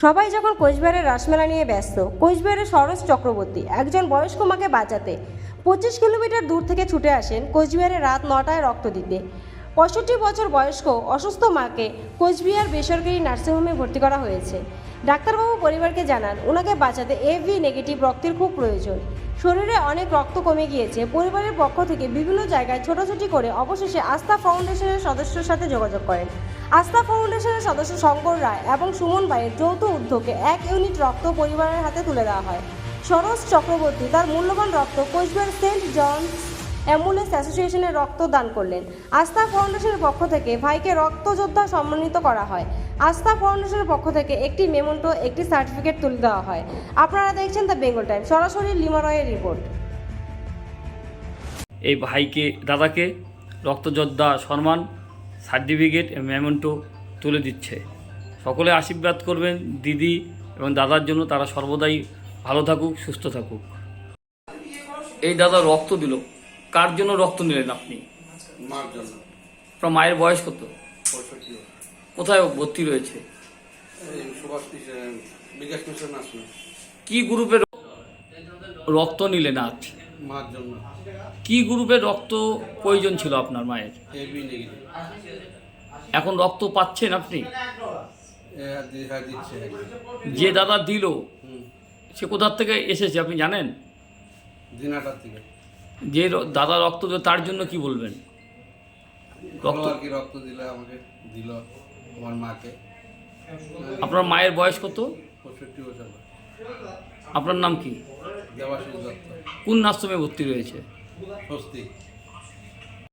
সবাই যখন কোচবিহারের রাসমেলা নিয়ে ব্যস্ত, কোচবিহারের সরোজ চক্রবর্তী একজন বয়স্ক মাকে বাঁচাতে 25 কিলোমিটার দূর থেকে ছুটে আসেন কোচবিহারে রাত 9টায় রক্ত দিতে। 65 বছর বয়স্ক অসুস্থ মাকে কোচবিহার বেসরকারি নার্সিংহোমে ভর্তি করা হয়েছে। ডাক্তারবাবু পরিবারকে জানান, ওনাকে বাঁচাতে এবি নেগেটিভ রক্তের খুব প্রয়োজন। শরীরে অনেক রক্ত কমে গিয়েছে। পরিবারের পক্ষ থেকে বিভিন্ন জায়গায় ছোটাছুটি করে অবশেষে আস্থা ফাউন্ডেশনের সদস্যের সাথে যোগাযোগ করেন। আস্থা ফাউন্ডেশনের সদস্য শঙ্কর রায় এবং সুমন ভাইয়ের যৌথ উদ্যোগে 1 ইউনিট রক্ত পরিবারের হাতে তুলে দেওয়া হয়। সরোজ চক্রবর্তী তার মূল্যবান রক্ত কোচবিহার সেন্ট জনস অ্যাম্বুলেন্স অ্যাসোসিয়েশনের রক্ত দান করলেন। আস্থা ফাউন্ডেশনের পক্ষ থেকে ভাইকে রক্তযোদ্ধা সম্মানিত করা হয়। আস্থা ফাউন্ডেশনের পক্ষ থেকে একটি মেমোন্টো, একটি সার্টিফিকেট তুলে দেওয়া হয়। আপনারা দেখছেন দ্য বেঙ্গল টাইম, সরাসরি লিমা রয়ের রিপোর্ট। এই ভাইকে, দাদাকে রক্তযোদ্ধা সম্মান সার্টিফিকেট মেমোন্টো তুলে দিচ্ছে। সকলে আশীর্বাদ করবেন দিদি এবং দাদার জন্য, তারা সর্বদাই ভালো থাকুক, সুস্থ থাকুক। এই দাদা রক্ত দিল, কার জন্য রক্ত নিলেন আপনি? মার জন্য। আপনার মায়ের বয়স কত? 65 বছর। কোথায় ভর্তি রয়েছে? এই সুভাষ বিকাশ মিশন আসলো। কি গ্রুপের রক্ত নিলেন আজ? মার জন্য। কি গ্রুপের রক্ত প্রয়োজন ছিল আপনার মায়ের? AB negative. এখন রক্ত পাচ্ছেন আপনি? দিচ্ছে। যে দাদা দিল সে কোথার থেকে এসেছে আপনি জানেন? দিনাটার থেকে। যে দাদা রক্ত দিল তার জন্য কি বলবেন? রক্ত আর কি রক্ত দিলে আমাকে দিল আমার মাকে। আপনার মায়ের বয়স কত? 65 বছর। আপনার নাম কি? দেবাশিস দত্ত। কোন আশ্রমে ভর্তি রয়েছে? স্বস্তি।